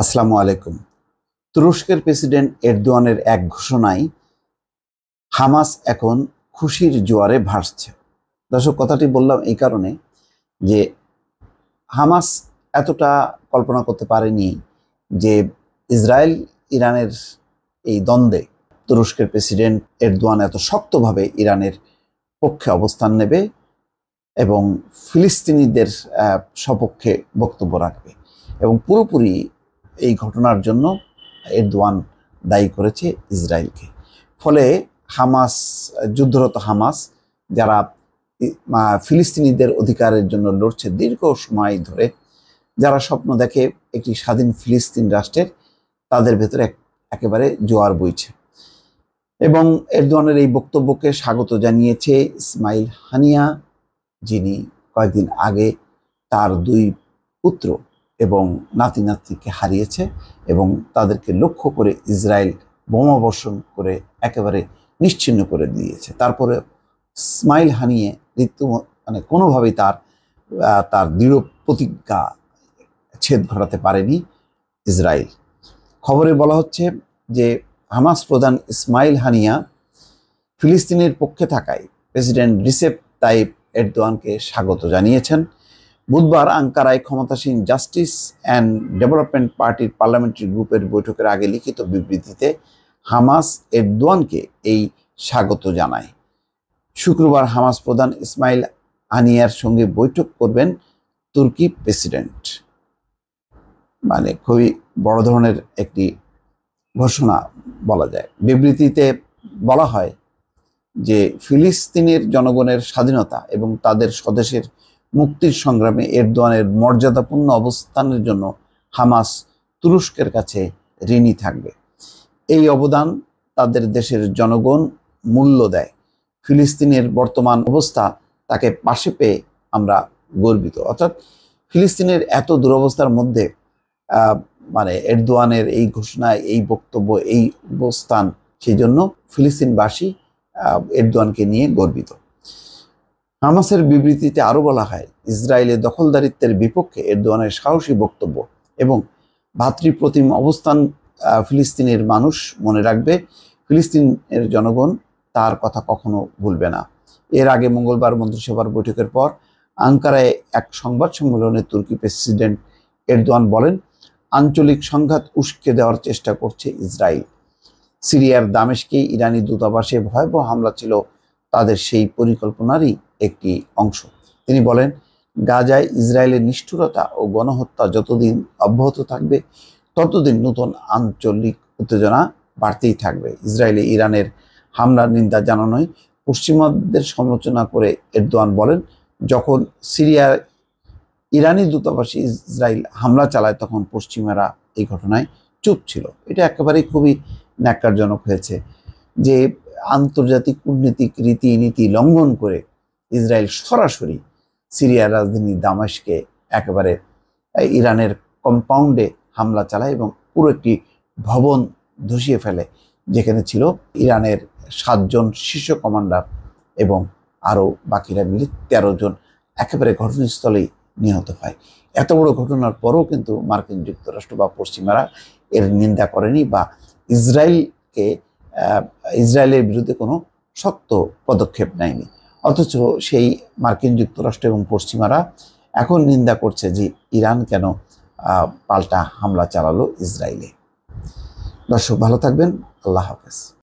আসসালামু আলাইকুম। তুরস্কের প্রেসিডেন্ট এরদোয়ানের এক ঘোষণায় হামাস এখন খুশির জোয়ারে ভাসছে। দর্শক, কথাটি বললাম এই কারণে যে হামাস এতটা কল্পনা করতে পারেনি যে ইসরায়েল ইরানের এই দ্বন্দ্বে তুরস্কের প্রেসিডেন্ট এরদোয়ান এত শক্তভাবে ইরানের পক্ষে অবস্থান নেবে এবং ফিলিস্তিনিদের সপক্ষে বক্তব্য রাখবে এবং পুরোপুরি এই ঘটনার জন্য এরদোয়ান দায়ী করেছে ইসরায়েলকে। ফলে হামাস, যুদ্ধরত হামাস, যারা ফিলিস্তিনিদের অধিকারের জন্য লড়ছে দীর্ঘ সময় ধরে, যারা স্বপ্ন দেখে একটি স্বাধীন ফিলিস্তিন রাষ্ট্রের, তাদের ভেতরে একেবারে জোয়ার বইছে। এবং এরদোয়ানের এই বক্তব্যকে স্বাগত জানিয়েছে ইসমাইল হানিয়া, যিনি কয়েকদিন আগে তার 2 পুত্র এবং নাতি নাতনিকে হারিয়েছে এবং তাদেরকে লক্ষ্য করে ইসরায়েল বোমাবর্ষণ করে একেবারে নিশ্চিহ্ন করে দিয়েছে। তারপরে ইসমাইল হানিয়ে কোনোভাবেই তার দৃঢ় প্রতিজ্ঞা ছেদ ঘটাতে পারেনি ইসরায়েল। খবরে বলা হচ্ছে যে হামাস প্রধান ইসমাইল হানিয়া ফিলিস্তিনের পক্ষে থাকায় প্রেসিডেন্ট রিসেপ তাইপ এরদোয়ানকে স্বাগত জানিয়েছেন। বুধবার আঙ্কারায় ক্ষমতাসীন জাস্টিস অ্যান্ড ডেভেলপমেন্ট পার্টির পার্লামেন্টারি গ্রুপের বৈঠকের আগে লিখিত বিবৃতিতে হামাস এরদোয়ানকে এই স্বাগত জানায়। শুক্রবার হামাস প্রধান ইসমাইল হানিয়ার সঙ্গে বৈঠক করবেন তুর্কি প্রেসিডেন্ট। খুবই বড় ধরনের একটি ঘোষণা বলা যায়। বিবৃতিতে বলা হয় যে ফিলিস্তিনের জনগণের স্বাধীনতা এবং তাদের স্বদেশের মুক্তির সংগ্রামে এরদোয়ানের মর্যাদাপূর্ণ অবস্থানের জন্য হামাস তুরস্কের কাছে ঋণী থাকবে। এই অবদান তাদের দেশের জনগণ মূল্য দেয়। ফিলিস্তিনের বর্তমান অবস্থা তাকে পাশে পেয়ে আমরা গর্বিত। অর্থাৎ ফিলিস্তিনের এত দুরবস্থার মধ্যে এরদোয়ানের এই ঘোষণা, এই বক্তব্য, এই অবস্থান, সেই জন্য ফিলিস্তিনবাসী এরদোয়ানকে নিয়ে গর্বিত। হামাসের বিবৃতিতে আরও বলা হয়, ইসরায়েলের দখলদারিত্বের বিপক্ষে এরদোয়ানের সাহসী বক্তব্য এবং ভাতৃপ্রতিম অবস্থান ফিলিস্তিনের মানুষ মনে রাখবে। ফিলিস্তিনের জনগণ তার কথা কখনো ভুলবে না। এর আগে মঙ্গলবার মন্ত্রিসভার বৈঠকের পর আঙ্কারায় এক সংবাদ সম্মেলনে তুর্কি প্রেসিডেন্ট এরদোয়ান বলেন, আঞ্চলিক সংঘাত উস্কে দেওয়ার চেষ্টা করছে ইসরায়েল। সিরিয়ার দামেস্কে ইরানি দূতাবাসে ভয়াবহ হামলা ছিল তাদের সেই পরিকল্পনারই একটি অংশ। তিনি বলেন, গাজায় ইসরায়েলের নিষ্ঠুরতা ও গণহত্যা যতদিন অব্যাহত থাকবে ততদিন নতুন আঞ্চলিক উত্তেজনা বাড়তেই থাকবে। ইসরায়েলে ইরানের হামলার নিন্দা জানানোয় পশ্চিমাদের সমালোচনা করে এরদোয়ান বলেন, যখন সিরিয়ার ইরানি দূতাবাসে ইসরায়েল হামলা চালায় তখন পশ্চিমারা এই ঘটনায় চুপ ছিল। এটা একেবারেই খুবই ন্যাক্কারজনক হয়েছে যে আন্তর্জাতিক কূটনীতিক রীতিনীতি লঙ্ঘন করে ইসরায়েল সরাসরি সিরিয়ার রাজধানী দামেস্কে একেবারে ইরানের কম্পাউন্ডে হামলা চালায় এবং পুরো একটি ভবন ধসিয়ে ফেলে, যেখানে ছিল ইরানের 7 জন শীর্ষ কমান্ডার এবং আরও বাকিরা মিলে 13 জন একেবারে ঘটনাস্থলেই নিহত হয়। এত বড় ঘটনার পরেও কিন্তু মার্কিন যুক্তরাষ্ট্র বা পশ্চিমারা এর নিন্দা করেনি বা ইসরায়েলের বিরুদ্ধে কোনো শক্ত পদক্ষেপ নেয়নি। অথচ সেই মার্কিন যুক্তরাষ্ট্র এবং পশ্চিমারা এখন নিন্দা করছে যে ইরান কেন পাল্টা হামলা চালালো ইসরায়েলে। দর্শক, ভালো থাকবেন। আল্লাহ হাফেজ।